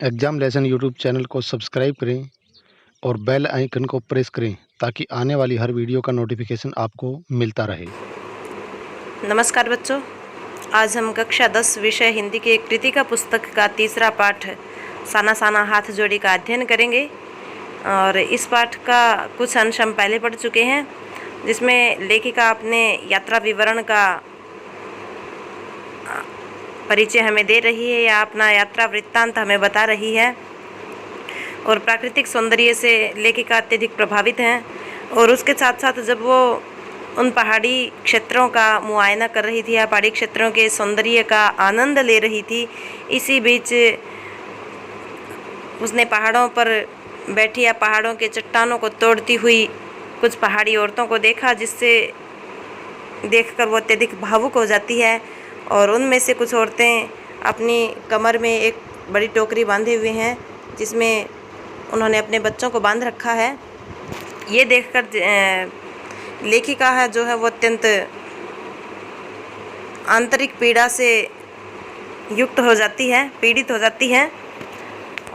Exam lesson YouTube channel को subscribe करें और बेल आइकन को प्रेस करें ताकि आने वाली हर वीडियो का नोटिफिकेशन आपको मिलता रहे। नमस्कार बच्चों, आज हम कक्षा 10 विषय हिंदी के कृतिका पुस्तक का तीसरा पाठ साना साना हाथ जोड़ी का अध्ययन करेंगे। और इस पाठ का कुछ अंश हम पहले पढ़ चुके हैं, जिसमें लेखिका अपने यात्रा विवरण का परिचय हमें दे रही है या अपना यात्रा वृत्तांत हमें बता रही है। और प्राकृतिक सौंदर्य से लेखिका अत्यधिक प्रभावित हैं। और उसके साथ साथ जब वो उन पहाड़ी क्षेत्रों का मुआयना कर रही थी या पहाड़ी क्षेत्रों के सौंदर्य का आनंद ले रही थी, इसी बीच उसने पहाड़ों पर बैठी या पहाड़ों के चट्टानों को तोड़ती हुई कुछ पहाड़ी औरतों को देखा, जिससे देखकर वो अत्यधिक भावुक हो जाती है। और उनमें से कुछ औरतें अपनी कमर में एक बड़ी टोकरी बांधे हुए हैं, जिसमें उन्होंने अपने बच्चों को बांध रखा है। ये देखकर लेखिका है जो है वो अत्यंत आंतरिक पीड़ा से युक्त हो जाती है, पीड़ित हो जाती है।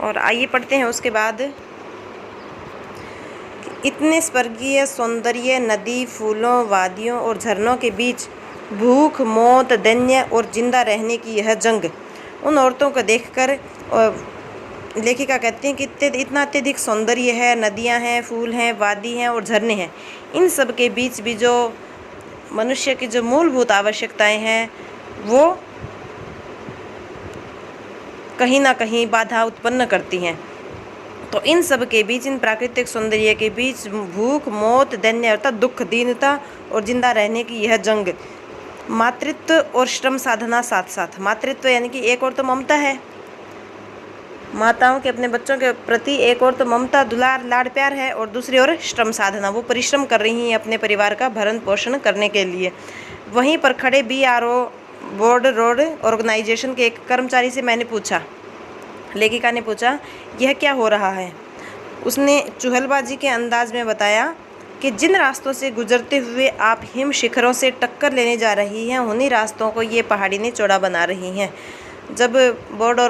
और आइए पढ़ते हैं उसके बाद। इतने स्वर्गीय सौंदर्य, नदी, फूलों, वादियों और झरनों के बीच भूख, मौत, दैन्य और जिंदा रहने की यह जंग। उन औरतों को देखकर लेखिका कहती हैं कि इतना अत्यधिक सौंदर्य है, नदियां हैं, फूल हैं, वादी हैं और झरने हैं। इन सब के बीच भी जो मनुष्य की जो मूलभूत आवश्यकताएं हैं वो कहीं ना कहीं बाधा उत्पन्न करती हैं। तो इन सब के बीच, इन प्राकृतिक सौंदर्य के बीच भूख, मौत, दैन्य अर्थात दुख, दीनता और जिंदा रहने की यह जंग। मातृत्व और श्रम साधना साथ साथ। मातृत्व यानी कि एक और तो ममता है, माताओं के अपने बच्चों के प्रति एक और तो ममता, दुलार, लाड़ प्यार है, और दूसरी ओर श्रम साधना, वो परिश्रम कर रही हैं अपने परिवार का भरण पोषण करने के लिए। वहीं पर खड़े BRO बोर्ड रोड ऑर्गेनाइजेशन के एक कर्मचारी से मैंने पूछा, लेखिका ने पूछा, यह क्या हो रहा है? उसने चुहलबाजी के अंदाज में बताया कि जिन रास्तों से गुजरते हुए आप हिम शिखरों से टक्कर लेने जा रही हैं, उन्हीं रास्तों को ये पहाड़ी ने चौड़ा बना रही हैं। जब बोर्ड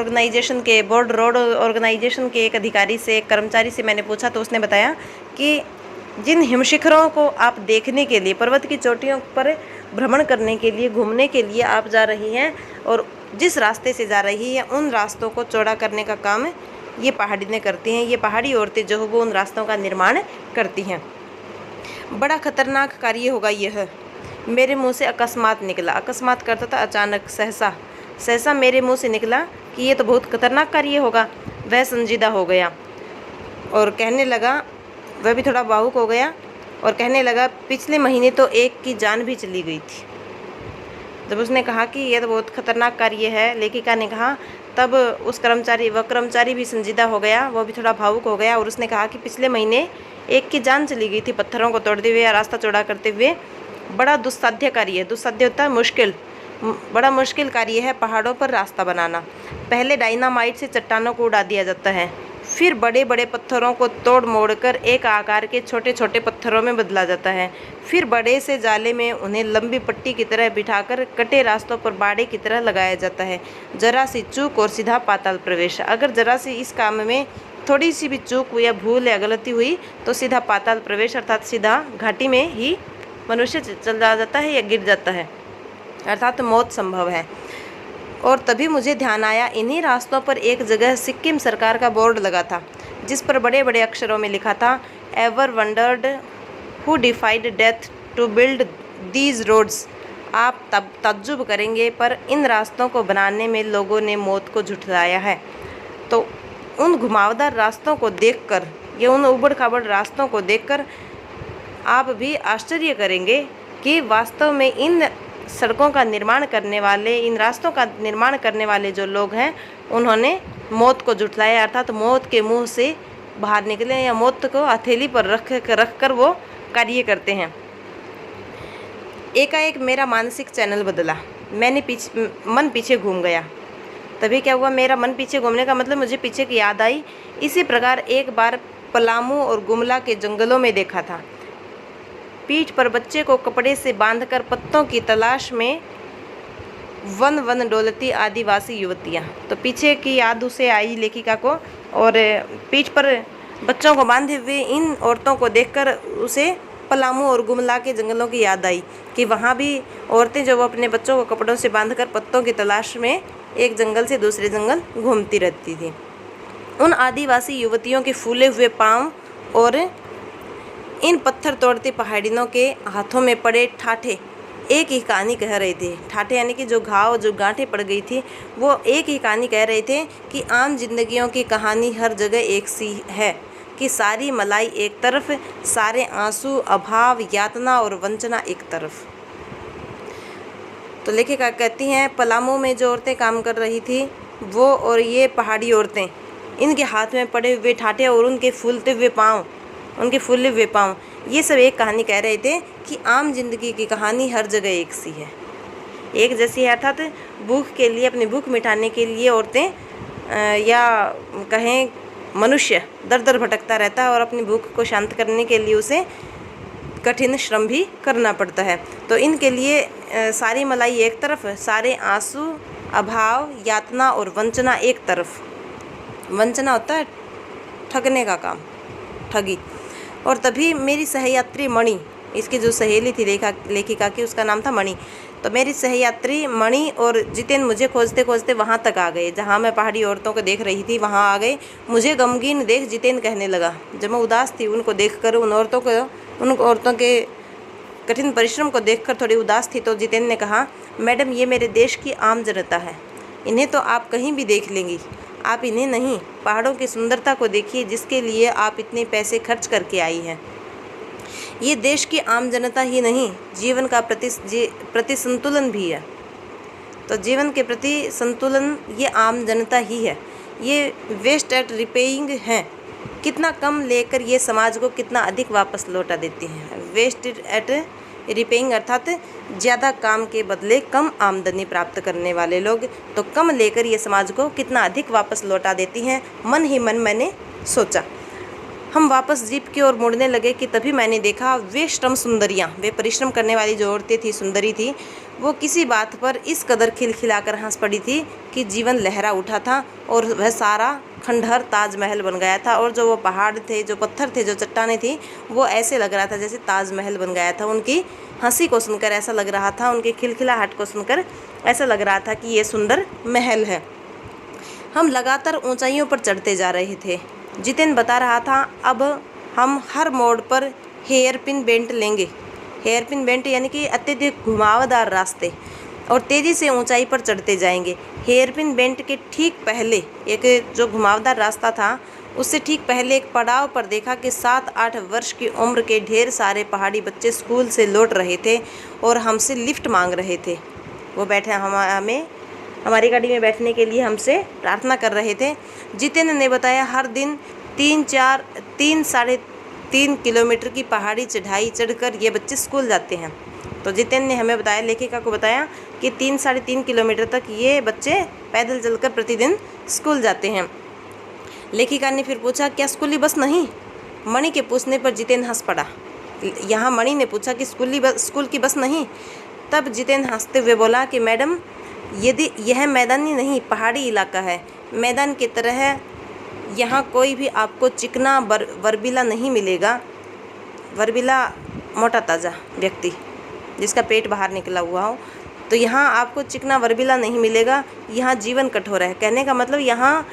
रोड ऑर्गेनाइजेशन के एक अधिकारी से, एक कर्मचारी से मैंने पूछा, तो उसने बताया कि जिन हिम शिखरों को आप देखने के लिए, पर्वत की चोटियों पर भ्रमण करने के लिए, घूमने के लिए आप जा रही हैं, और जिस रास्ते से जा रही हैं उन रास्तों को चौड़ा करने का काम ये पहाड़ी ने करती हैं। ये पहाड़ी औरतें जो वो उन रास्तों का निर्माण करती हैं। बड़ा खतरनाक कार्य होगा यह, मेरे मुंह से अकस्मात निकला। अकस्मात करता था अचानक, सहसा। सहसा मेरे मुंह से निकला कि ये तो बहुत खतरनाक कार्य होगा। वह संजीदा हो गया और कहने लगा, वह भी थोड़ा भावुक हो गया और कहने लगा, पिछले महीने तो एक की जान भी चली गई थी। जब उसने कहा कि यह तो बहुत खतरनाक कार्य है, लेखिका ने कहा, तब वह कर्मचारी भी संजीदा हो गया, वो भी थोड़ा भावुक हो गया। और उसने कहा कि पिछले महीने एक की जान चली गई थी पत्थरों को तोड़ते हुए या रास्ता चौड़ा करते हुए। बड़ा दुस्साध्य कार्य है। दुस्साध्य होता है मुश्किल, बड़ा मुश्किल कार्य है पहाड़ों पर रास्ता बनाना। पहले डायनामाइट से चट्टानों को उड़ा दिया जाता है, फिर बड़े बड़े पत्थरों को तोड़ मोड़ कर एक आकार के छोटे छोटे पत्थरों में बदला जाता है। फिर बड़े से जाले में उन्हें लंबी पट्टी की तरह बिठाकर कटे रास्तों पर बाड़े की तरह लगाया जाता है। जरा सी चूक और सीधा पाताल प्रवेश। अगर जरा सी इस काम में थोड़ी सी भी चूक या भूल या गलती हुई तो सीधा पाताल प्रवेश, अर्थात सीधा घाटी में ही मनुष्य चला जाता है या गिर जाता है, अर्थात मौत संभव है। और तभी मुझे ध्यान आया, इन्हीं रास्तों पर एक जगह सिक्किम सरकार का बोर्ड लगा था, जिस पर बड़े बड़े अक्षरों में लिखा था, ever wondered who defied death to build these roads. आप तब ताज्जुब करेंगे, पर इन रास्तों को बनाने में लोगों ने मौत को झुठलाया है। तो उन घुमावदार रास्तों को देखकर, या उन उबड़ खाबड़ रास्तों को देखकर आप भी आश्चर्य करेंगे कि वास्तव में इन सड़कों का निर्माण करने वाले, इन रास्तों का निर्माण करने वाले जो लोग हैं, उन्होंने मौत को झुठलाया, अर्थात मौत के मुंह से बाहर निकले या मौत को हथेली पर रख कर वो कार्य करते हैं। एकाएक मेरा मानसिक चैनल बदला, मन पीछे घूम गया। तभी क्या हुआ, मेरा मन पीछे घूमने का मतलब मुझे पीछे की याद आई। इसी प्रकार एक बार पलामू और गुमला के जंगलों में देखा था। पीठ पर बच्चे को कपड़े से बांधकर पत्तों की तलाश में वन वन डोलती आदिवासी युवतियाँ। तो पीछे की याद उसे आई लेखिका को, और पीठ पर बच्चों को बांधे हुए इन औरतों को देखकर उसे पलामू और गुमला के जंगलों की याद आई कि वहाँ भी औरतें जो वो अपने बच्चों को कपड़ों से बांधकर पत्तों की तलाश में एक जंगल से दूसरे जंगल घूमती रहती थी। उन आदिवासी युवतियों के फूले हुए पाँव और इन पत्थर तोड़ते पहाड़ियों के हाथों में पड़े ठाठे एक ही कहानी कह रहे थे। ठाठे यानी कि जो घाव, जो गांठें पड़ गई थी, वो एक ही कहानी कह रहे थे कि आम जिंदगियों की कहानी हर जगह एक सी है, कि सारी मलाई एक तरफ, सारे आंसू, अभाव, यातना और वंचना एक तरफ। तो लेखिका कहती हैं, पलामू में जो औरतें काम कर रही थी वो और ये पहाड़ी औरतें, इनके हाथ में पड़े हुए ठाठे और उनके फूलते हुए पाँव, उनके फूले हुए पाँव, ये सब एक कहानी कह रहे थे कि आम जिंदगी की कहानी हर जगह एक सी है, एक जैसी है। अर्थात भूख के लिए, अपनी भूख मिटाने के लिए औरतें या कहें मनुष्य दर दर भटकता रहता है और अपनी भूख को शांत करने के लिए उसे कठिन श्रम भी करना पड़ता है। तो इनके लिए सारी मलाई एक तरफ, सारे आंसू, अभाव, यातना और वंचना एक तरफ। वंचना होता है ठगने का काम, ठगी। और तभी मेरी सहयात्री मणि, इसकी जो सहेली थी लेखिका की, उसका नाम था मणि। तो मेरी सहयात्री मणि और जितेन मुझे खोजते खोजते वहाँ तक आ गए जहाँ मैं पहाड़ी औरतों को देख रही थी, वहाँ आ गए। मुझे गमगीन देख जितेन कहने लगा, जब मैं उदास थी उनको देखकर, उन औरतों के कठिन परिश्रम को देखकर थोड़ी उदास थी, तो जितेन ने कहा, मैडम ये मेरे देश की आम जनता है, इन्हें तो आप कहीं भी देख लेंगी, आप इन्हें नहीं, पहाड़ों की सुंदरता को देखिए जिसके लिए आप इतने पैसे खर्च करके आई हैं। ये देश की आम जनता ही नहीं, जीवन का प्रति संतुलन भी है। तो जीवन के प्रति संतुलन ये आम जनता ही है। ये वेस्ट एट रिपेइंग हैं, कितना कम लेकर ये समाज को कितना अधिक वापस लौटा देती हैं। वेस्ट एट रिपेइंग अर्थात ज़्यादा काम के बदले कम आमदनी प्राप्त करने वाले लोग, तो कम लेकर ये समाज को कितना अधिक वापस लौटा देती हैं। मन ही मन मैंने सोचा। हम वापस जीप की ओर मुड़ने लगे कि तभी मैंने देखा वे श्रम सुंदरियाँ, वे परिश्रम करने वाली जो औरतें थी, सुंदरी थी, वो किसी बात पर इस कदर खिलखिलाकर हंस पड़ी थी कि जीवन लहरा उठा था और वह सारा खंडहर ताजमहल बन गया था। और जो वो पहाड़ थे, जो पत्थर थे, जो चट्टानें थी, वो ऐसे लग रहा था जैसे ताजमहल बन गया था। उनकी हंसी को सुनकर ऐसा लग रहा था, उनके खिलखिलाहट को सुनकर ऐसा लग रहा था कि ये सुंदर महल है। हम लगातार ऊंचाइयों पर चढ़ते जा रहे थे। जितेन बता रहा था, अब हम हर मोड़ पर हेयर पिन बेंट लेंगे। हेयर पिन बेंट यानी कि अत्यधिक घुमावदार रास्ते, और तेज़ी से ऊंचाई पर चढ़ते जाएंगे। हेयर पिन बेंट के ठीक पहले एक जो घुमावदार रास्ता था, उससे ठीक पहले एक पड़ाव पर देखा कि 7-8 वर्ष की उम्र के ढेर सारे पहाड़ी बच्चे स्कूल से लौट रहे थे और हमसे लिफ्ट मांग रहे थे। वो बैठे हमारी गाड़ी में बैठने के लिए हमसे प्रार्थना कर रहे थे। जितेन ने बताया, हर दिन 3-3.5 किलोमीटर की पहाड़ी चढ़ाई चढ़कर ये बच्चे स्कूल जाते हैं। तो जितेन ने हमें बताया, लेखिका को बताया कि 3-3.5 किलोमीटर तक ये बच्चे पैदल चलकर प्रतिदिन स्कूल जाते हैं। लेखिका ने फिर पूछा, क्या स्कूली बस नहीं? मणि के पूछने पर जितेन हंस पड़ा। यहाँ मणि ने पूछा कि स्कूल की बस नहीं? तब जितेन हंसते हुए बोला कि मैडम, यदि यह मैदानी नहीं पहाड़ी इलाका है, मैदान की तरह यहाँ कोई भी आपको चिकना वर्बीला नहीं मिलेगा। वर्बीला मोटा ताज़ा व्यक्ति जिसका पेट बाहर निकला हुआ हो, तो यहाँ आपको चिकना वर्बीला नहीं मिलेगा। यहाँ जीवन कठोर है। कहने का मतलब यहाँ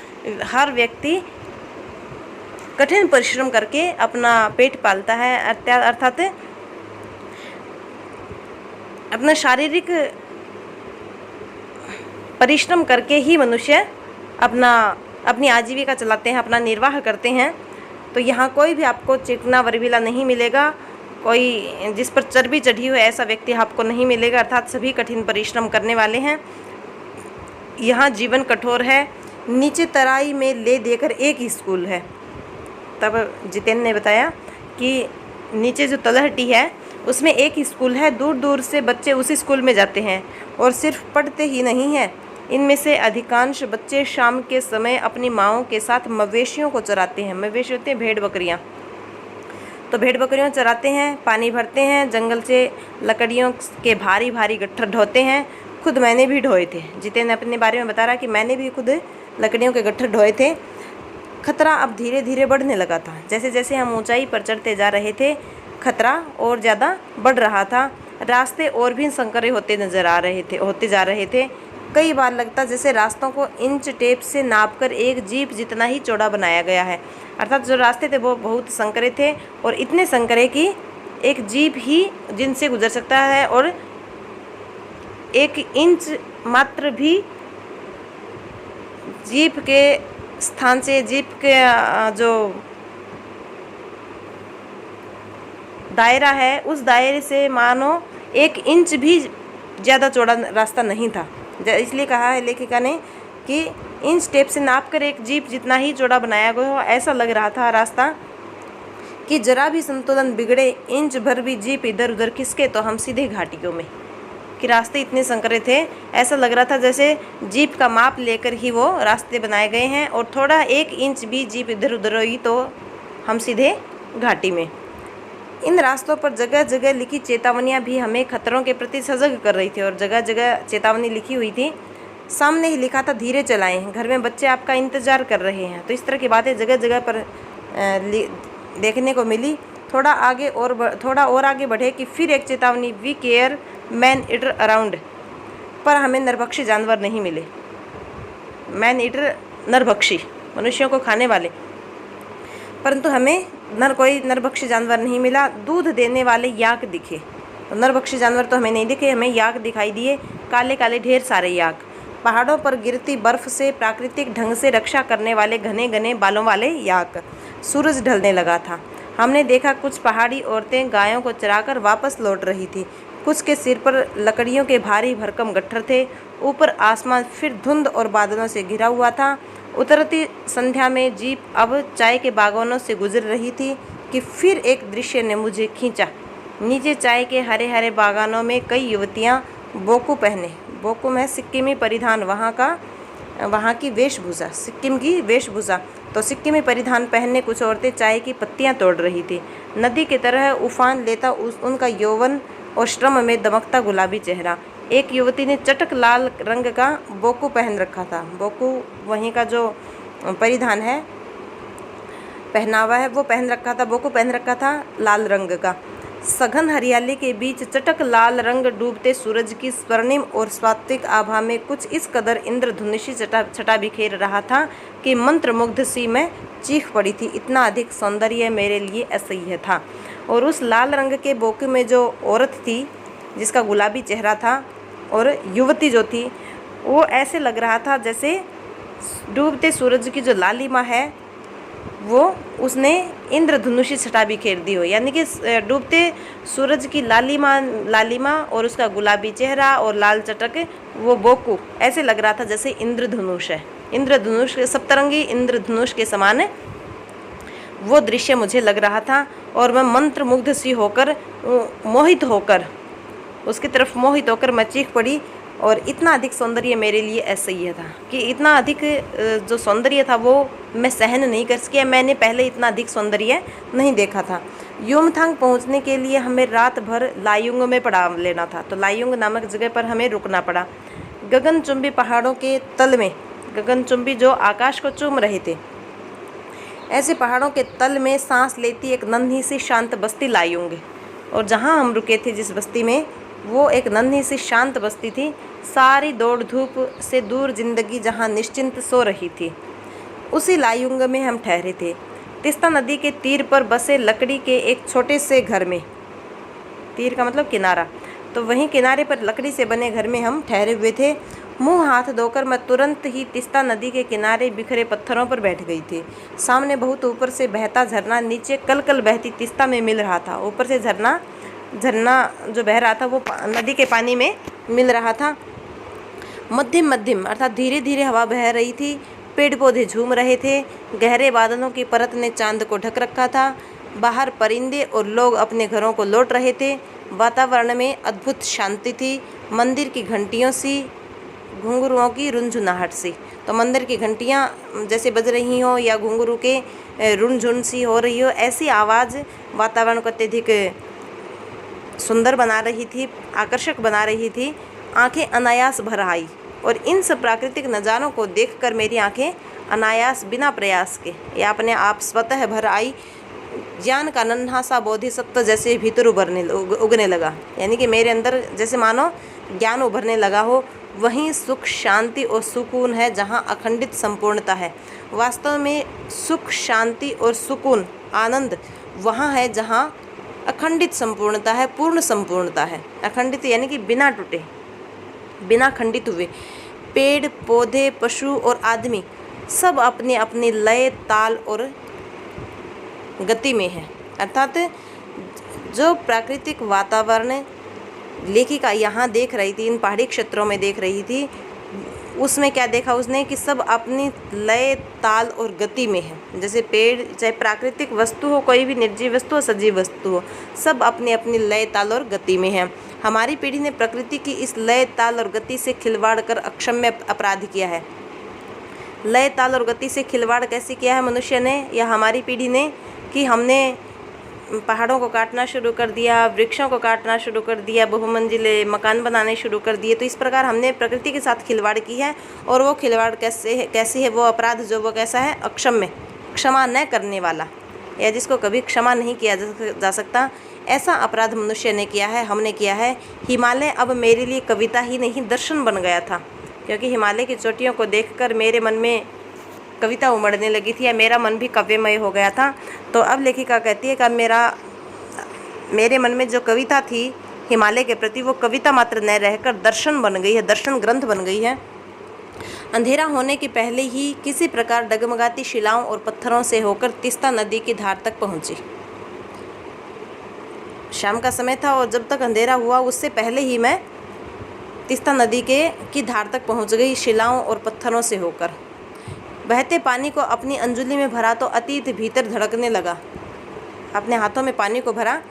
हर व्यक्ति कठिन परिश्रम करके अपना पेट पालता है, अर्थात अपना शारीरिक परिश्रम करके ही मनुष्य अपनी आजीविका चलाते हैं, अपना निर्वाह करते हैं। तो यहाँ कोई भी आपको चिकना वर्बीला नहीं मिलेगा, कोई जिस पर चर्बी चढ़ी हुई ऐसा व्यक्ति आपको नहीं मिलेगा। अर्थात सभी कठिन परिश्रम करने वाले हैं। यहाँ जीवन कठोर है। नीचे तराई में ले देकर एक ही स्कूल है। तब जितेन ने बताया कि नीचे जो तलहटी है उसमें एक ही स्कूल है। दूर दूर से बच्चे उसी स्कूल में जाते हैं और सिर्फ पढ़ते ही नहीं हैं, इनमें से अधिकांश बच्चे शाम के समय अपनी माँओं के साथ मवेशियों को चराते हैं। मवेशी होते हैं भेड़ बकरियाँ, तो भेड़ बकरियों चराते हैं, पानी भरते हैं, जंगल से लकड़ियों के भारी भारी गट्ठर ढोते हैं खुद मैंने भी ढोए थे। जितेंद्र अपने बारे में बता रहा कि मैंने भी खुद लकड़ियों के गट्ठर ढोए थे। खतरा अब धीरे धीरे बढ़ने लगा था। जैसे जैसे हम ऊंचाई पर चढ़ते जा रहे थे, खतरा और ज़्यादा बढ़ रहा था। रास्ते और भी संकरे होते जा रहे थे। कई बार लगता जैसे रास्तों को इंच टेप से नापकर एक जीप जितना ही चौड़ा बनाया गया है। अर्थात जो रास्ते थे वो बहुत संकरे थे और इतने संकरे कि एक जीप ही जिनसे गुजर सकता है और 1 इंच मात्र भी जीप के स्थान से, जीप के जो दायरा है उस दायरे से मानो 1 इंच भी ज़्यादा चौड़ा रास्ता नहीं था। इसलिए कहा है लेखिका ने कि इंच टेप से नापकर एक जीप जितना ही चौड़ा बनाया गया हो। ऐसा लग रहा था रास्ता कि जरा भी संतुलन बिगड़े, इंच भर भी जीप इधर उधर खिसके तो हम सीधे घाटियों में। कि रास्ते इतने संकरे थे, ऐसा लग रहा था जैसे जीप का माप लेकर ही वो रास्ते बनाए गए हैं और थोड़ा 1 इंच भी जीप इधर उधर हुई तो हम सीधे घाटी में। इन रास्तों पर जगह जगह लिखी चेतावनियां भी हमें खतरों के प्रति सजग कर रही थी और जगह जगह चेतावनी लिखी हुई थी। सामने ही लिखा था धीरे चलाएं, घर में बच्चे आपका इंतज़ार कर रहे हैं। तो इस तरह की बातें जगह जगह पर देखने को मिली। थोड़ा और आगे बढ़े कि फिर एक चेतावनी, we care man eater around. पर हमें नरभक्षी जानवर नहीं मिले। मैन ईटर नरभक्षी, मनुष्यों को खाने वाले, परंतु हमें कोई नरभक्षी जानवर नहीं मिला। दूध देने वाले याक दिखे। तो नरभक्षी जानवर तो हमें नहीं दिखे, हमें याक दिखाई दिए, काले काले ढेर सारे याक। पहाड़ों पर गिरती बर्फ से प्राकृतिक ढंग से रक्षा करने वाले घने घने बालों वाले याक। सूरज ढलने लगा था। हमने देखा कुछ पहाड़ी औरतें गायों को चराकर वापस लौट रही थी। कुछ के सिर पर लकड़ियों के भारी भरकम गट्ठर थे। ऊपर आसमान फिर धुंध और बादलों से घिरा हुआ था। उतरती संध्या में जीप अब चाय के बागानों से गुजर रही थी कि फिर एक दृश्य ने मुझे खींचा। नीचे चाय के हरे हरे बागानों में कई युवतियाँ बोकू पहने, बोकू में सिक्किमी परिधान, वहाँ की वेशभूषा, सिक्किम की वेशभूषा, तो सिक्किमी परिधान पहनने कुछ औरतें चाय की पत्तियाँ तोड़ रही थी। नदी की तरह उफान लेता उनका यौवन और श्रम में दमकता गुलाबी चेहरा। एक युवती ने चटक लाल रंग का बोकू पहन रखा था। बोकू वहीं का जो परिधान है, पहनावा है, वो पहन रखा था। बोकू पहन रखा था लाल रंग का। सघन हरियाली के बीच चटक लाल रंग डूबते सूरज की स्वर्णिम और स्वात्विक आभा में कुछ इस कदर इंद्रधनुषी छटा बिखेर रहा था कि मंत्रमुग्ध सी मैं चीख पड़ी थी। इतना अधिक सौंदर्य मेरे लिए असह्य था। और उस लाल रंग के बोकू में जो औरत थी जिसका गुलाबी चेहरा था, और युवती जो थी, वो ऐसे लग रहा था जैसे डूबते सूरज की जो लालिमा है वो उसने इंद्रधनुषी छटा बिखेर दी हो। यानी कि डूबते सूरज की लालिमा और उसका गुलाबी चेहरा और लाल चटक, वो बोकू ऐसे लग रहा था जैसे इंद्रधनुष है, इंद्रधनुष के सप्तरंगी इंद्रधनुष के समान वो दृश्य मुझे लग रहा था। और मैं मंत्रमुग्ध सी होकर, मोहित होकर, उसकी तरफ मोहित होकर मैं चीख पड़ी। और इतना अधिक सौंदर्य मेरे लिए असह्य था कि इतना अधिक जो सौंदर्य था वो मैं सहन नहीं कर सकी। मैंने पहले इतना अधिक सौंदर्य नहीं देखा था। युमथांग पहुंचने के लिए हमें रात भर लायुंग में पड़ाव लेना था। तो लायुंग नामक जगह पर हमें रुकना पड़ा। गगनचुंबी पहाड़ों के तल में, गगनचुंबी जो आकाश को चूम रहे थे, ऐसे पहाड़ों के तल में सांस लेती एक नन्ही सी शांत बस्ती लायुंग। और जहाँ हम रुके थे जिस बस्ती में, वो एक नन्ही सी शांत बस्ती थी। सारी दौड़ धूप से दूर जिंदगी जहाँ निश्चिंत सो रही थी, उसी लायुंग में हम ठहरे थे। तिस्ता नदी के तीर पर बसे लकड़ी के एक छोटे से घर में, तीर का मतलब किनारा, तो वहीं किनारे पर लकड़ी से बने घर में हम ठहरे हुए थे। मुंह हाथ धोकर मैं तुरंत ही तिस्ता नदी के किनारे बिखरे पत्थरों पर बैठ गई थी। सामने बहुत ऊपर से बहता झरना नीचे कल कल बहती तिस्ता में मिल रहा था। ऊपर से झरना जो बह रहा था वो नदी के पानी में मिल रहा था। मध्यम मध्यम अर्थात धीरे धीरे हवा बह रही थी। पेड़ पौधे झूम रहे थे। गहरे बादलों की परत ने चांद को ढक रखा था। बाहर परिंदे और लोग अपने घरों को लौट रहे थे। वातावरण में अद्भुत शांति थी। मंदिर की घंटियों सी, घुंघरुओं की रुनझुनाहट सी, तो मंदिर की घंटियाँ जैसे बज रही हों या घुंघरू के रुनझुन सी हो रही हो, ऐसी आवाज़ वातावरण को अत्यधिक सुंदर बना रही थी, आकर्षक बना रही थी। आंखें अनायास भर आई और इन सब प्राकृतिक नज़ारों को देखकर मेरी आंखें अनायास बिना प्रयास के या अपने आप स्वतः भर आई। ज्ञान का नन्हा सा बोधिसत्व जैसे भीतर उगने लगा, यानी कि मेरे अंदर जैसे मानो ज्ञान उभरने लगा हो। वहीं सुख, शांति और सुकून है जहाँ अखंडित संपूर्णता है। वास्तव में सुख, शांति और सुकून, आनंद वहाँ है जहाँ अखंडित संपूर्णता है, पूर्ण संपूर्णता है। अखंडित यानी कि बिना टूटे, बिना खंडित हुए। पेड़ पौधे, पशु और आदमी सब अपने अपने लय, ताल और गति में है। अर्थात जो प्राकृतिक वातावरण लेखिका यहाँ देख रही थी, इन पहाड़ी क्षेत्रों में देख रही थी, उसमें क्या देखा उसने कि सब अपनी लय, ताल और गति में है। जैसे पेड़, चाहे प्राकृतिक वस्तु हो, कोई भी निर्जीव वस्तु हो, सजीव वस्तु हो, सब अपनी अपनी लय, ताल और गति में है। हमारी पीढ़ी ने प्रकृति की इस लय, ताल और गति से खिलवाड़ कर अक्षम्य अपराध किया है। लय, ताल और गति से खिलवाड़ कैसे किया है मनुष्य ने या हमारी पीढ़ी ने, कि हमने पहाड़ों को काटना शुरू कर दिया, वृक्षों को काटना शुरू कर दिया, बहुमंजिले मकान बनाने शुरू कर दिए। तो इस प्रकार हमने प्रकृति के साथ खिलवाड़ की है। और वो खिलवाड़ कैसी है, वो अपराध जो वो कैसा है, अक्षम्य, क्षमा न करने वाला, या जिसको कभी क्षमा नहीं किया जा सकता, ऐसा अपराध मनुष्य ने किया है, हमने किया है। हिमालय अब मेरे लिए कविता ही नहीं दर्शन बन गया था, क्योंकि हिमालय की चोटियों को देखकर मेरे मन में कविता उमड़ने लगी थी या मेरा मन भी काव्यमय हो गया था। तो अब लेखिका कहती है कि मेरे मन में जो कविता थी हिमालय के प्रति, वो कविता मात्र न रहकर दर्शन बन गई है, दर्शन ग्रंथ बन गई है। अंधेरा होने के पहले ही किसी प्रकार डगमगाती शिलाओं और पत्थरों से होकर तीस्ता नदी की धार तक पहुंची। शाम का समय था और जब तक अंधेरा हुआ उससे पहले ही मैं तीस्ता नदी की धार तक पहुंच गई, शिलाओं और पत्थरों से होकर। बहते पानी को अपनी अंजुली में भरा तो अतीत भीतर धड़कने लगा। अपने हाथों में पानी को भरा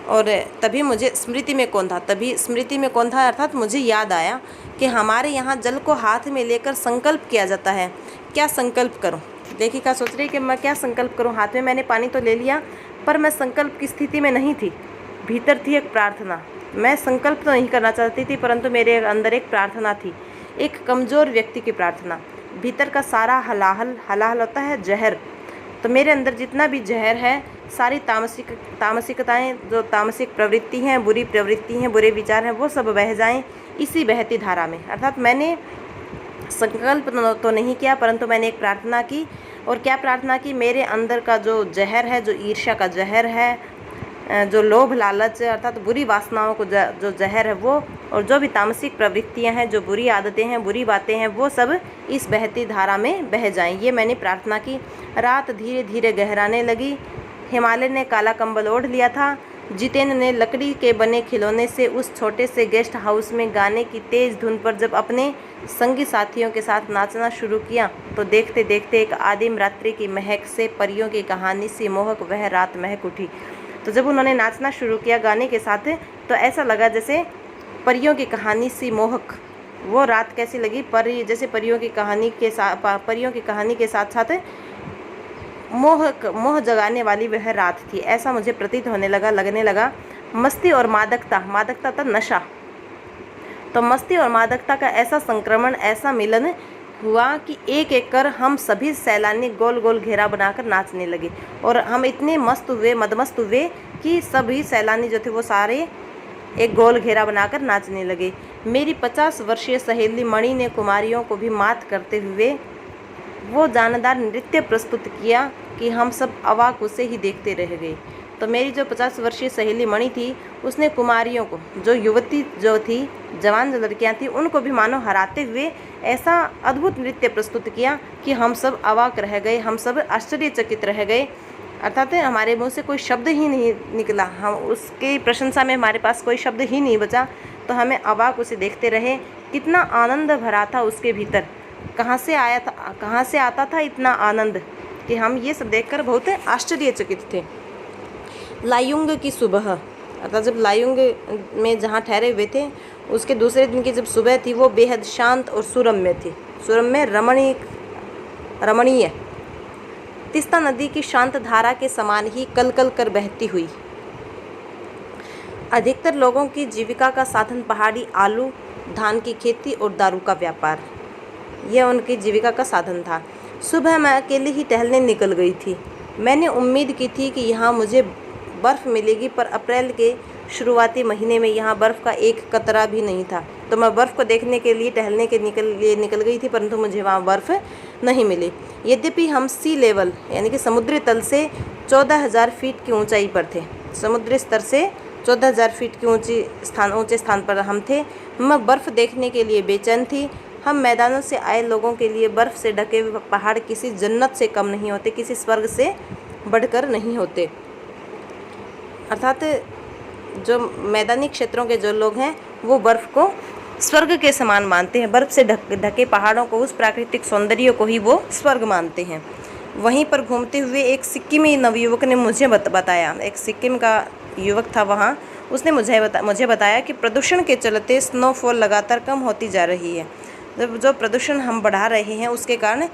और तभी मुझे स्मृति में कौन था, अर्थात मुझे याद आया कि हमारे यहाँ जल को हाथ में लेकर संकल्प किया जाता है। क्या संकल्प करूँ? लेखिका सोच रही कि मैं क्या संकल्प करूँ। हाथ में मैंने पानी तो ले लिया, पर मैं संकल्प की स्थिति में नहीं थी। भीतर थी एक प्रार्थना। मैं संकल्प तो नहीं करना चाहती थी, परंतु मेरे अंदर एक प्रार्थना थी, एक कमज़ोर व्यक्ति की प्रार्थना। भीतर का सारा हलाहल होता है जहर। तो मेरे अंदर जितना भी जहर है, सारी तामसिकताएं, जो तामसिक प्रवृत्ति हैं, बुरी प्रवृत्ति हैं, बुरे विचार हैं, वो सब बह जाएं इसी बहती धारा में। अर्थात मैंने संकल्प तो नहीं किया, परंतु मैंने एक प्रार्थना की। और क्या प्रार्थना की? मेरे अंदर का जो जहर है, जो ईर्ष्या का जहर है, जो लोभ लालच अर्थात बुरी वासनाओं को जो जहर है वो, और जो भी तामसिक प्रवृत्तियां हैं, जो बुरी आदतें हैं, बुरी बातें हैं, वो सब इस बहती धारा में बह जाएं, ये मैंने प्रार्थना की। रात धीरे धीरे गहराने लगी। हिमालय ने काला कंबल ओढ़ लिया था। जितेंद्र ने लकड़ी के बने खिलौने से उस छोटे से गेस्ट हाउस में गाने की तेज़ धुन पर जब अपने संगी साथियों के साथ नाचना शुरू किया तो देखते देखते एक आदिम रात्रि की महक से परियों की कहानी सी मोहक वह रात महक उठी। तो जब उन्होंने नाचना शुरू किया गाने के साथ, तो ऐसा लगा जैसे परियों की कहानी सी मोहक। वो रात कैसी लगी? जैसे परियों की कहानी के साथ साथ मोह जगाने वाली वह रात थी, ऐसा मुझे प्रतीत लगने लगा। मस्ती और मादकता था नशा। तो मस्ती और मादकता का ऐसा संक्रमण, ऐसा मिलन हुआ कि एक एक कर हम सभी सैलानी गोल गोल घेरा बनाकर नाचने लगे। और हम इतने मदमस्त हुए कि सभी सैलानी जो थे वो सारे एक गोल घेरा बनाकर नाचने लगे। मेरी 50 वर्षीय सहेली मणि ने कुमारियों को भी मात करते हुए वो जानदार नृत्य प्रस्तुत किया कि हम सब अवाक उसे ही देखते रह गए। तो मेरी जो 50 वर्षीय सहेली मणि थी, उसने कुमारियों को, जो युवती जो थी, जवान जो लड़कियां थी, उनको भी मानो हराते हुए ऐसा अद्भुत नृत्य प्रस्तुत किया कि हम सब अवाक रह गए, हम सब आश्चर्यचकित रह गए। अर्थात हमारे मुंह से कोई शब्द ही नहीं निकला, हम उसकी प्रशंसा में हमारे पास कोई शब्द ही नहीं बचा। तो हमें अवाक उसे देखते रहे। कितना आनंद भरा था उसके भीतर, कहाँ से आता था इतना आनंद कि हम ये सब देखकर बहुत आश्चर्यचकित थे। लायुंग की सुबह, अर्थात जब लायुंग में जहाँ ठहरे हुए थे, उसके दूसरे दिन की जब सुबह थी, वो बेहद शांत और सुरम्य थी, सुरम्य रमणीय। तीस्ता नदी की शांत धारा के समान ही कलकल कर बहती हुई। अधिकतर लोगों की जीविका का साधन पहाड़ी आलू धान की खेती और दारू का व्यापार, यह उनकी जीविका का साधन था। सुबह मैं अकेली ही टहलने निकल गई थी। मैंने उम्मीद की थी कि यहाँ मुझे बर्फ़ मिलेगी, पर अप्रैल के शुरुआती महीने में यहाँ बर्फ़ का एक कतरा भी नहीं था। तो मैं बर्फ़ को देखने के लिए टहलने के लिए निकल गई थी, परंतु मुझे वहाँ बर्फ़ नहीं मिली। यद्यपि हम सी लेवल यानी कि समुद्री तल से 14,000 फीट की ऊंचाई पर थे। समुद्री स्तर से 14,000 फीट की ऊंचे स्थान पर हम थे। मैं बर्फ़ देखने के लिए बेचैन थी। हम मैदानों से आए लोगों के लिए बर्फ़ से ढके हुए पहाड़ किसी जन्नत से कम नहीं होते, किसी स्वर्ग से बढ़कर नहीं होते। अर्थात जो मैदानी क्षेत्रों के जो लोग हैं वो बर्फ़ को स्वर्ग के समान मानते हैं। बर्फ़ से ढके पहाड़ों को, उस प्राकृतिक सौंदर्य को ही वो स्वर्ग मानते हैं। वहीं पर घूमते हुए एक सिक्किमी नवयुवक ने मुझे बताया, एक सिक्किम का युवक था वहाँ, उसने मुझे बताया कि प्रदूषण के चलते स्नोफॉल लगातार कम होती जा रही है। जो प्रदूषण हम बढ़ा रहे हैं उसके कारण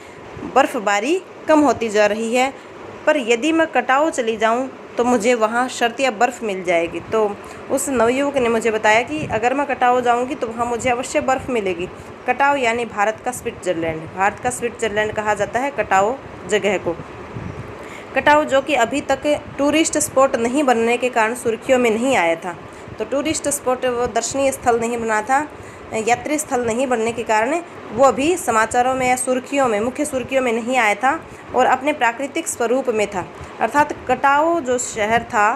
बर्फ़बारी कम होती जा रही है, पर यदि मैं कटाव चली जाऊं तो मुझे वहां शर्तिया बर्फ़ मिल जाएगी। तो उस नवयुवक ने मुझे बताया कि अगर मैं कटाव जाऊंगी तो वहां मुझे अवश्य बर्फ़ मिलेगी। कटाव यानी भारत का स्विट्ज़रलैंड, भारत का स्विट्ज़रलैंड कहा जाता है कटाव जगह को। कटाव जो कि अभी तक टूरिस्ट स्पॉट नहीं बनने के कारण सुर्खियों में नहीं आया था। तो टूरिस्ट स्पॉट वो दर्शनीय स्थल नहीं बना था, यात्री स्थल नहीं बनने के कारण वो अभी समाचारों में या सुर्खियों में, मुख्य सुर्खियों में नहीं आया था और अपने प्राकृतिक स्वरूप में था। अर्थात कटाव जो शहर था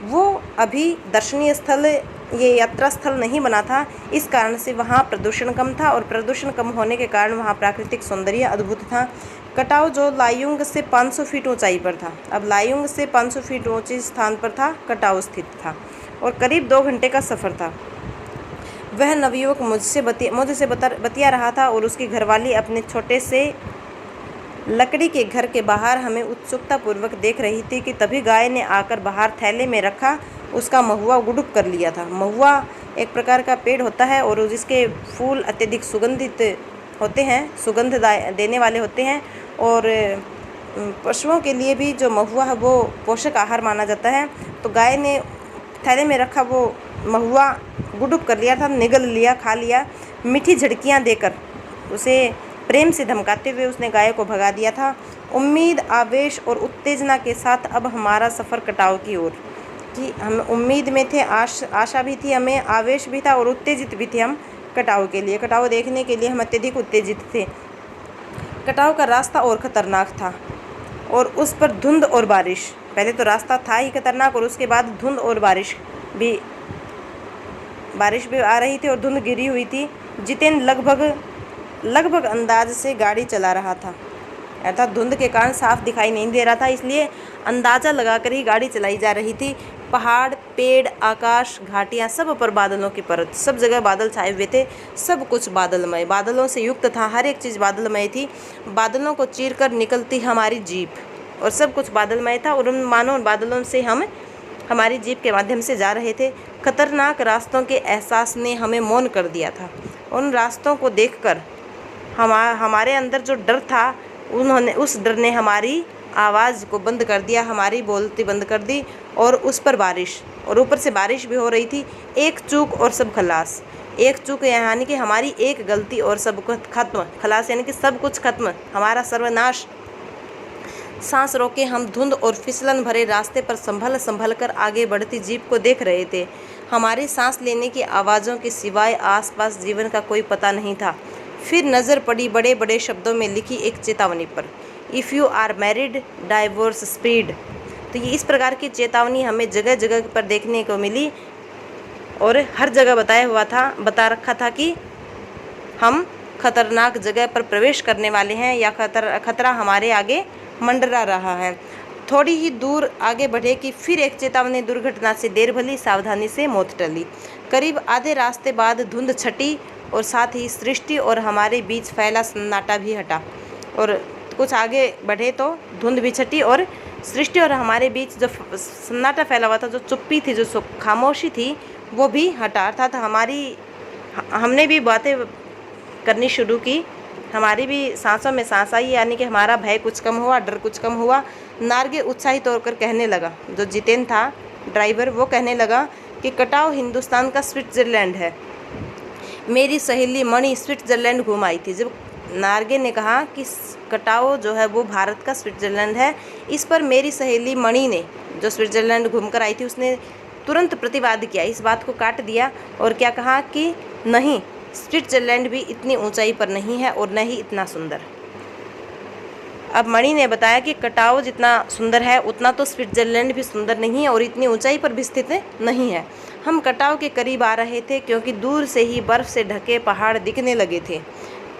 वो अभी दर्शनीय स्थल, ये यात्रा स्थल नहीं बना था। इस कारण से वहाँ प्रदूषण कम था और प्रदूषण कम होने के कारण वहाँ प्राकृतिक सौंदर्य अद्भुत था। कटाव जो लायुंग से 500 फीट ऊंचाई पर था, अब लायुंग से 500 फीट ऊंचे स्थान पर था कटाव स्थित था और करीब 2 घंटे का सफ़र था। वह नवयुवक मुझसे बतिया रहा था और उसकी घरवाली अपने छोटे से लकड़ी के घर के बाहर हमें उत्सुकतापूर्वक देख रही थी कि तभी गाय ने आकर बाहर थैले में रखा उसका महुआ गुडुप कर लिया था। महुआ एक प्रकार का पेड़ होता है और जिसके फूल अत्यधिक सुगंधित होते हैं, सुगंध देने वाले होते हैं और पशुओं के लिए भी जो महुआ है वो पोषक आहार माना जाता है। तो गाय ने थैले में रखा वो महुआ गुडुप कर लिया था, निगल लिया, खा लिया। मीठी झड़कियाँ देकर उसे प्रेम से धमकाते हुए उसने गाय को भगा दिया था। उम्मीद, आवेश और उत्तेजना के साथ अब हमारा सफ़र कटाव की ओर कि हम उम्मीद में थे, आशा भी थी, हमें आवेश भी था और उत्तेजित भी थे हम कटाव के लिए। कटाव देखने के लिए हम अत्यधिक उत्तेजित थे। कटाव का रास्ता और ख़तरनाक था और उस पर धुंध और बारिश। पहले तो रास्ता था ही खतरनाक और उसके बाद धुंध और बारिश भी आ रही थी और धुंध गिरी हुई थी। जितेन लगभग अंदाज से गाड़ी चला रहा था, अर्थात धुंध के कारण साफ दिखाई नहीं दे रहा था, इसलिए अंदाज़ा लगाकर ही गाड़ी चलाई जा रही थी। पहाड़, पेड़, आकाश, घाटियाँ, सब पर बादलों की परत, सब जगह बादल छाए हुए थे। सब कुछ बादलमय, बादलों से युक्त था, हर एक चीज़ बादलमय थी। बादलों को चीर कर निकलती हमारी जीप और सब कुछ बादलमय था और उन मानो बादलों से हम हमारी जीप के माध्यम से जा रहे थे। खतरनाक रास्तों के एहसास ने हमें मौन कर दिया था। उन रास्तों को देखकर हमारे अंदर जो डर था उस डर ने हमारी आवाज़ को बंद कर दिया, हमारी बोलती बंद कर दी। और उस पर बारिश, और ऊपर से बारिश भी हो रही थी। एक चूक और सब खलास। एक चूक यानी कि हमारी एक गलती और सब कुछ खत्म। खलास यानी कि सब कुछ खत्म, हमारा सर्वनाश। सांस रोके हम धुंध और फिसलन भरे रास्ते पर संभल कर आगे बढ़ती जीप को देख रहे थे। हमारी सांस लेने की आवाज़ों के सिवाय आसपास जीवन का कोई पता नहीं था। फिर नज़र पड़ी बड़े बड़े शब्दों में लिखी एक चेतावनी पर, if you are married divorce speed. तो ये इस प्रकार की चेतावनी हमें जगह जगह पर देखने को मिली और हर जगह बता रखा था कि हम खतरनाक जगह पर प्रवेश करने वाले हैं या खतरा हमारे आगे मंडरा रहा है। थोड़ी ही दूर आगे बढ़े कि फिर एक चेतावनी, दुर्घटना से देर भली, सावधानी से मौत टली। करीब आधे रास्ते बाद धुंध छटी और साथ ही सृष्टि और हमारे बीच फैला सन्नाटा भी हटा। और कुछ आगे बढ़े तो धुंध भी छटी और सृष्टि और हमारे बीच जो सन्नाटा फैला हुआ था, जो चुप्पी थी, जो खामोशी थी, वो भी हटा। अर्थात हमने भी बातें करनी शुरू की, हमारी भी सांसों में सांस आई, यानी कि हमारा भय कुछ कम हुआ, डर कुछ कम हुआ। नार्गे उत्साहित होकर कहने लगा, जो जितेन था ड्राइवर, वो कहने लगा कि कटाव हिंदुस्तान का स्विट्ज़रलैंड है। मेरी सहेली मणि स्विट्ज़रलैंड घूम आई थी। जब नार्गे ने कहा कि कटाओ जो है वो भारत का स्विट्ज़रलैंड है, इस पर मेरी सहेली मणि ने, जो स्विट्ज़रलैंड घूमकर आई थी, उसने तुरंत प्रतिवाद किया, इस बात को काट दिया और क्या कहा कि नहीं, स्विट्ज़रलैंड भी इतनी ऊंचाई पर नहीं है और न ही इतना सुंदर। अब मणि ने बताया कि कटाओ जितना सुंदर है उतना तो स्विट्ज़रलैंड भी सुंदर नहीं है और इतनी ऊंचाई पर भी स्थित नहीं है। हम कटाओ के करीब आ रहे थे क्योंकि दूर से ही बर्फ़ से ढके पहाड़ दिखने लगे थे।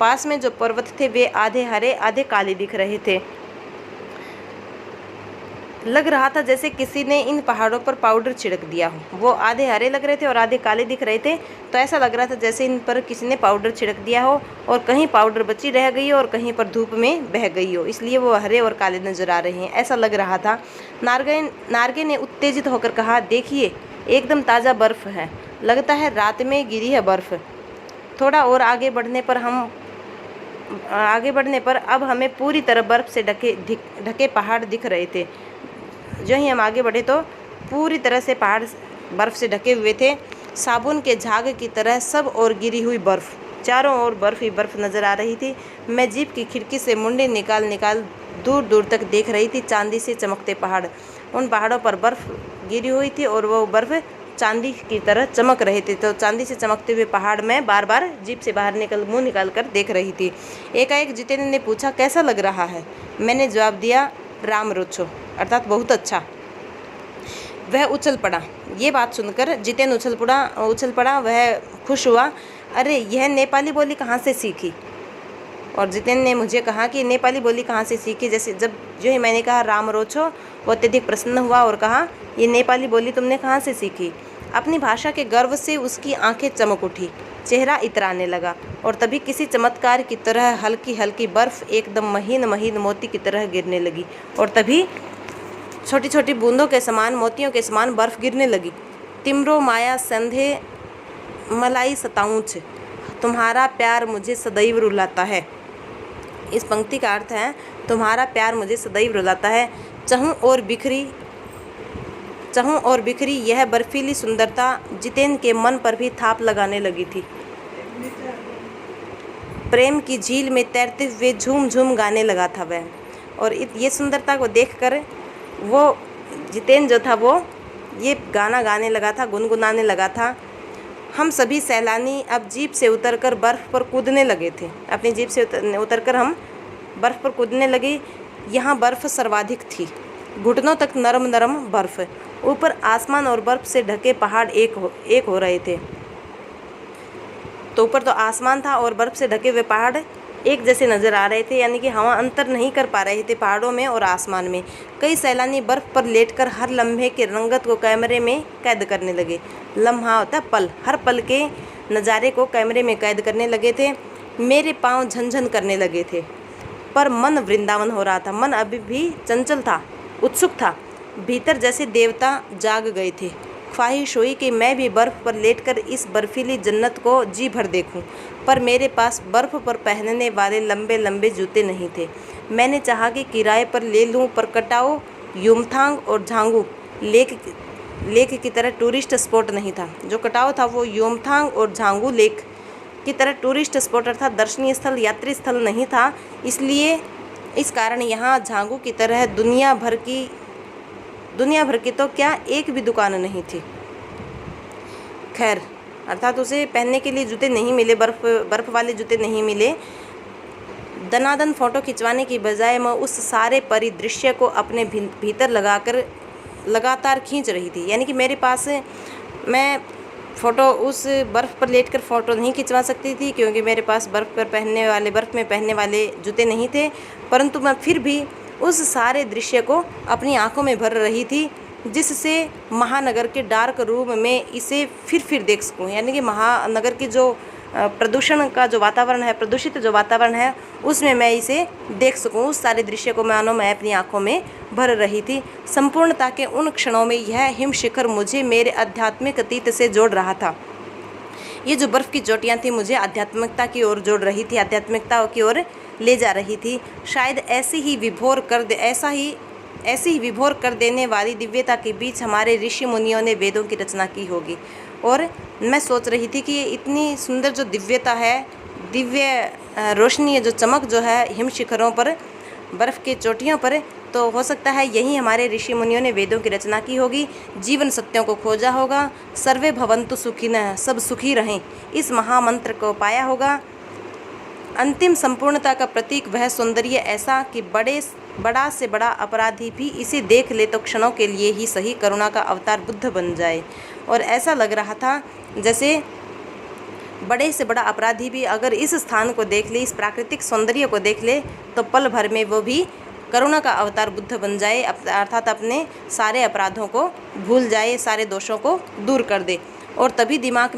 पास में जो पर्वत थे वे आधे हरे आधे काले दिख रहे थे। लग रहा था जैसे किसी ने इन पहाड़ों पर पाउडर छिड़क दिया हो। वो आधे हरे लग रहे थे और आधे काले दिख रहे थे, तो ऐसा लग रहा था जैसे इन पर किसी ने पाउडर छिड़क दिया हो और कहीं पाउडर बची रह गई हो और कहीं पर धूप में बह गई हो, इसलिए वो हरे और काले नज़र आ रहे हैं, ऐसा लग रहा था। नार्गे ने उत्तेजित होकर कहा, देखिए एकदम ताज़ा बर्फ़ है, लगता है रात में गिरी है बर्फ़। थोड़ा और आगे बढ़ने पर अब हमें पूरी तरह बर्फ़ से ढके पहाड़ दिख रहे थे। जो ही हम आगे बढ़े तो पूरी तरह से पहाड़ बर्फ़ से ढके हुए थे, साबुन के झाग की तरह सब और गिरी हुई बर्फ़, चारों ओर बर्फ़ ही बर्फ़ नज़र आ रही थी। मैं जीप की खिड़की से मुंडी निकाल दूर दूर तक देख रही थी चांदी से चमकते पहाड़। उन पहाड़ों पर बर्फ़ गिरी हुई थी और वो बर्फ़ चांदी की तरह चमक रहे थे। तो चांदी से चमकते हुए पहाड़ में बार बार जीप से बाहर मुंह निकाल कर देख रही थी। एकाएक जितेंद्र ने पूछा, कैसा लग रहा है? मैंने जवाब दिया, राम रोचो, अर्थात बहुत अच्छा। वह उछल पड़ा। ये बात सुनकर जितेंद्र उछल पड़ा। वह खुश हुआ, अरे यह नेपाली बोली कहाँ से सीखी? और जितेंद्र ने मुझे कहा कि नेपाली बोली कहाँ से सीखी? जो ही मैंने कहा राम रोचो, वो अत्यधिक प्रसन्न हुआ और कहा, ये नेपाली बोली तुमने कहाँ से सीखी? अपनी भाषा के गर्व से उसकी आंखें चमक उठी, चेहरा इतराने लगा और तभी किसी चमत्कार की तरह हल्की हल्की बर्फ़ एकदम महीन महीन मोती की तरह गिरने लगी और तभी छोटी छोटी बूंदों के समान, मोतियों के समान बर्फ़ गिरने लगी। तिमरो माया संधे मलाई सताऊँच, तुम्हारा प्यार मुझे सदैव रुलाता है। इस पंक्ति का अर्थ है, तुम्हारा प्यार मुझे सदैव रुलाता है। चहूँ और बिखरी यह बर्फीली सुंदरता जितेंद्र के मन पर भी थाप लगाने लगी थी। प्रेम की झील में तैरते हुए झूम झूम गाने लगा था वह। और ये सुंदरता को देखकर वो जितेंद्र जो था वो ये गाना गाने लगा था, गुनगुनाने लगा था। हम सभी सैलानी अब जीप से उतरकर बर्फ़ पर कूदने लगे थे। अपनी जीप से उतरकर हम बर्फ़ पर कूदने लगे। यहाँ बर्फ़ सर्वाधिक थी, घुटनों तक नरम नरम बर्फ़। ऊपर आसमान और बर्फ़ से ढके पहाड़ एक हो रहे थे। तो ऊपर तो आसमान था और बर्फ़ से ढके हुए पहाड़ एक जैसे नज़र आ रहे थे, यानी कि हम अंतर नहीं कर पा रहे थे पहाड़ों में और आसमान में। कई सैलानी बर्फ़ पर लेटकर हर लम्हे के रंगत को कैमरे में कैद करने लगे। लम्हा होता है पल, हर पल के नज़ारे को कैमरे में कैद करने लगे थे। मेरे पाँव झनझन करने लगे थे, पर मन वृंदावन हो रहा था। मन अभी भी चंचल था, उत्सुक था। भीतर जैसे देवता जाग गए थे। ख्वाहिश हुई कि मैं भी बर्फ़ पर लेटकर इस बर्फीली जन्नत को जी भर देखूं, पर मेरे पास बर्फ़ पर पहनने वाले लंबे लंबे जूते नहीं थे। मैंने चाहा कि किराए पर ले लूं, पर कटाओ, युमथांग और झांगू लेक की तरह टूरिस्ट स्पॉट नहीं था। जो कटाओ था वो युमथांग और झांगू लेक की तरह टूरिस्ट स्पॉट अर्थात दर्शनीय स्थल, यात्री स्थल नहीं था। इसलिए इस कारण यहाँ झांगू की तरह दुनिया भर की तो क्या एक भी दुकान नहीं थी। खैर, अर्थात उसे पहनने के लिए जूते नहीं मिले, बर्फ़ वाले जूते नहीं मिले। दनादन फ़ोटो खिंचवाने की बजाय मैं उस सारे परिदृश्य को अपने भीतर लगातार खींच रही थी। यानी कि मेरे पास मैं फ़ोटो उस बर्फ़ पर लेटकर फ़ोटो नहीं खिंचवा सकती थी क्योंकि मेरे पास बर्फ़ में पहनने वाले जूते नहीं थे, परंतु मैं फिर भी उस सारे दृश्य को अपनी आंखों में भर रही थी, जिससे महानगर के डार्क रूम में इसे फिर देख सकूं। यानी कि महानगर की जो प्रदूषण का जो वातावरण है, प्रदूषित जो वातावरण है, उसमें मैं इसे देख सकूं। उस सारे दृश्य को मानो मैं अपनी आंखों में भर रही थी। संपूर्णता के उन क्षणों में यह हिम शिखर मुझे मेरे आध्यात्मिक अतीत से जोड़ रहा था। ये जो बर्फ़ की चोटियाँ थी मुझे आध्यात्मिकता की ओर जोड़ रही थी, आध्यात्मिकता की ओर ले जा रही थी। शायद ऐसी ही विभोर कर देने वाली दिव्यता के बीच हमारे ऋषि मुनियों ने वेदों की रचना की होगी। और मैं सोच रही थी कि ये इतनी सुंदर जो दिव्यता है, दिव्य रोशनी है, जो चमक जो है हिम शिखरों पर, बर्फ़ के चोटियों पर, तो हो सकता है यही हमारे ऋषि मुनियों ने वेदों की रचना की होगी, जीवन सत्यों को खोजा होगा, सर्वे भवन्तु सुखिनः, सब सुखी रहें, इस महामंत्र को पाया होगा। अंतिम संपूर्णता का प्रतीक वह सौंदर्य ऐसा कि बड़ा से बड़ा अपराधी भी इसे देख ले तो क्षणों के लिए ही सही करुणा का अवतार बुद्ध बन जाए। और ऐसा लग रहा था जैसे बड़े से बड़ा अपराधी भी अगर इस स्थान को देख ले, इस प्राकृतिक सौंदर्य को देख ले, तो पल भर में वो भी करुणा का अवतार बुद्ध बन जाए, अर्थात अपने सारे अपराधों को भूल जाए, सारे दोषों को दूर कर दे। और तभी दिमाग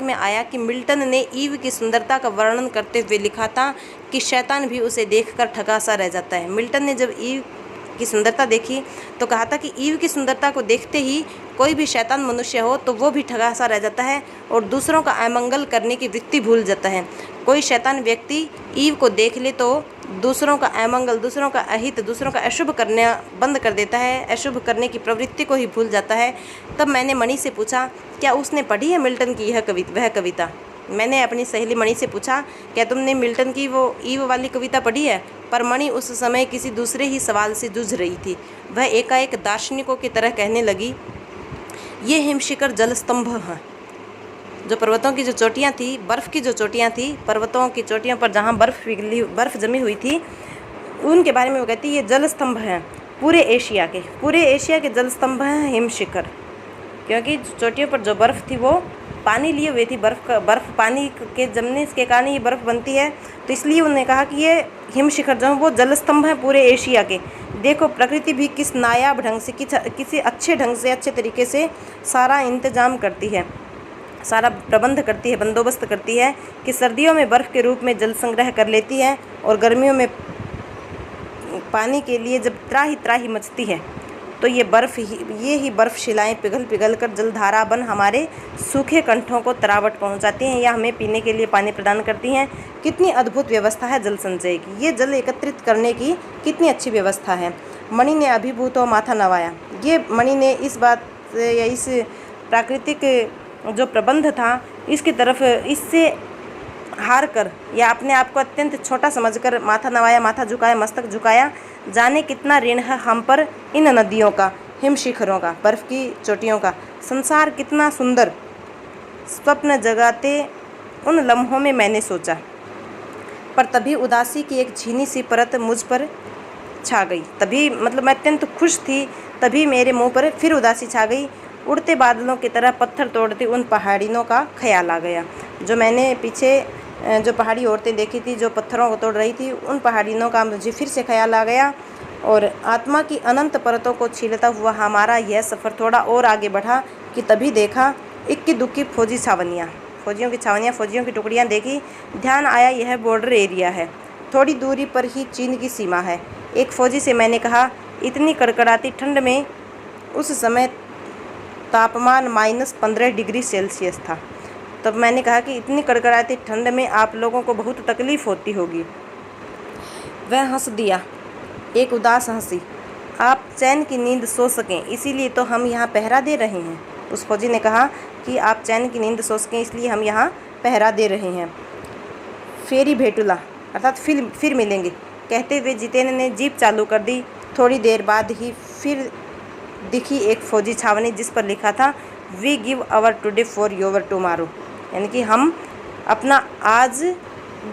में आया कि मिल्टन ने ईव की सुंदरता का वर्णन करते हुए लिखा था कि शैतान भी उसे देखकर ठगा सा रह जाता है। मिल्टन ने जब ईव की सुंदरता देखी तो कहा था कि ईव की सुंदरता को देखते ही कोई भी शैतान मनुष्य हो तो वो भी ठगा सा रह जाता है और दूसरों का अमंगल करने की वृत्ति भूल जाता है। कोई शैतान व्यक्ति ईव को देख ले तो दूसरों का अमंगल, दूसरों का अहित, दूसरों का अशुभ करना बंद कर देता है, अशुभ करने की प्रवृत्ति को ही भूल जाता है। तब मैंने मणि से पूछा, क्या उसने पढ़ी है मिल्टन की वह कविता? मैंने अपनी सहेली मणि से पूछा, क्या तुमने मिल्टन की वो ईव वाली कविता पढ़ी है? पर मणि उस समय किसी दूसरे ही सवाल से जूझ रही थी। वह एकाएक दार्शनिकों की तरह कहने लगी, ये हिमशिखर जलस्तंभ हैं। जो पर्वतों की जो चोटियाँ थी, बर्फ़ की जो चोटियाँ थी, पर्वतों की चोटियों पर जहाँ बर्फ़ जमी हुई थी, उनके बारे में वो कहती है ये जलस्तंभ हैं पूरे एशिया के जलस्तंभ हैं हिमशिखर। क्योंकि चोटियों पर जो बर्फ़ थी वो पानी लिए हुए थी, बर्फ़ पानी के जमने के कारण ये बर्फ़ बनती है, तो इसलिए उन्होंने कहा कि ये हिमशिखर जो है वो जलस्तंभ है पूरे एशिया के। देखो प्रकृति भी किस नायाब ढंग से, किसी अच्छे ढंग से, अच्छे तरीके से सारा इंतजाम करती है, सारा प्रबंध करती है, बंदोबस्त करती है कि सर्दियों में बर्फ़ के रूप में जल संग्रह कर लेती है और गर्मियों में पानी के लिए जब त्राही मचती है तो ये ही बर्फ़ शिलाएं पिघल कर जलधारा बन हमारे सूखे कंठों को तरावट पहुंचाती हैं या हमें पीने के लिए पानी प्रदान करती हैं। कितनी अद्भुत व्यवस्था है जल संचय की, ये जल एकत्रित करने की कितनी अच्छी व्यवस्था है। मणि ने अभिभूत हो माथा नवाया। ये मणि ने इस बात या इस प्राकृतिक जो प्रबंध था इसकी तरफ, इससे हार कर या अपने आप को अत्यंत छोटा समझकर माथा नवाया, माथा झुकाया, मस्तक झुकाया। जाने कितना ऋण है हम पर इन नदियों का, हिम शिखरों का, बर्फ़ की चोटियों का। संसार कितना सुंदर, स्वप्न जगाते उन लम्हों में मैंने सोचा। पर तभी उदासी की एक झीनी सी परत मुझ पर छा गई। तभी मतलब मैं अत्यंत खुश थी, तभी मेरे मुंह पर फिर उदासी छा गई। उड़ते बादलों की तरह पत्थर तोड़ते उन पहाड़ियों का ख्याल आ गया। जो मैंने पीछे जो पहाड़ी औरतें देखी थी जो पत्थरों को तोड़ रही थी, उन पहाड़ियों का मुझे फिर से ख्याल आ गया। और आत्मा की अनंत परतों को छीलता हुआ हमारा यह सफ़र थोड़ा और आगे बढ़ा कि तभी देखा इक्की दुक्की फौजियों की छावनियाँ, फौजियों की टुकड़ियाँ देखी। ध्यान आया यह बॉर्डर एरिया है, थोड़ी दूरी पर ही चीन की सीमा है। एक फ़ौजी से मैंने कहा, इतनी कड़कड़ाती ठंड में, उस समय तापमान -15 डिग्री सेल्सियस था। तब मैंने कहा कि इतनी कड़कड़ाती ठंड में आप लोगों को बहुत तकलीफ़ होती होगी। वह हंस दिया, एक उदास हंसी। आप चैन की नींद सो सकें इसीलिए तो हम यहाँ पहरा दे रहे हैं। उस फौजी ने कहा कि आप चैन की नींद सो सकें इसलिए हम यहाँ पहरा दे रहे हैं। फेरी भेटुला अर्थात फिर मिलेंगे, कहते हुए जितेंद्र ने जीप चालू कर दी। थोड़ी देर बाद ही फिर दिखी एक फ़ौजी छावनी जिस पर लिखा था, we give our today for your tomorrow, यानी कि हम अपना आज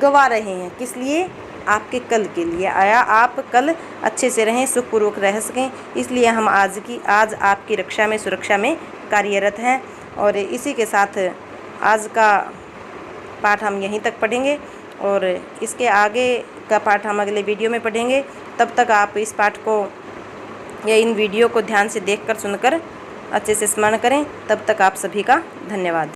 गवा रहे हैं, किस लिए? आपके कल के लिए। आया आप कल अच्छे से रहें, सुखपूर्वक रह सकें, इसलिए हम आज आपकी रक्षा में, सुरक्षा में कार्यरत हैं। और इसी के साथ आज का पाठ हम यहीं तक पढ़ेंगे और इसके आगे का पाठ हम अगले वीडियो में पढ़ेंगे। तब तक आप इस पाठ को या इन वीडियो को ध्यान से देखकर सुनकर अच्छे से स्मरण करें। तब तक आप सभी का धन्यवाद।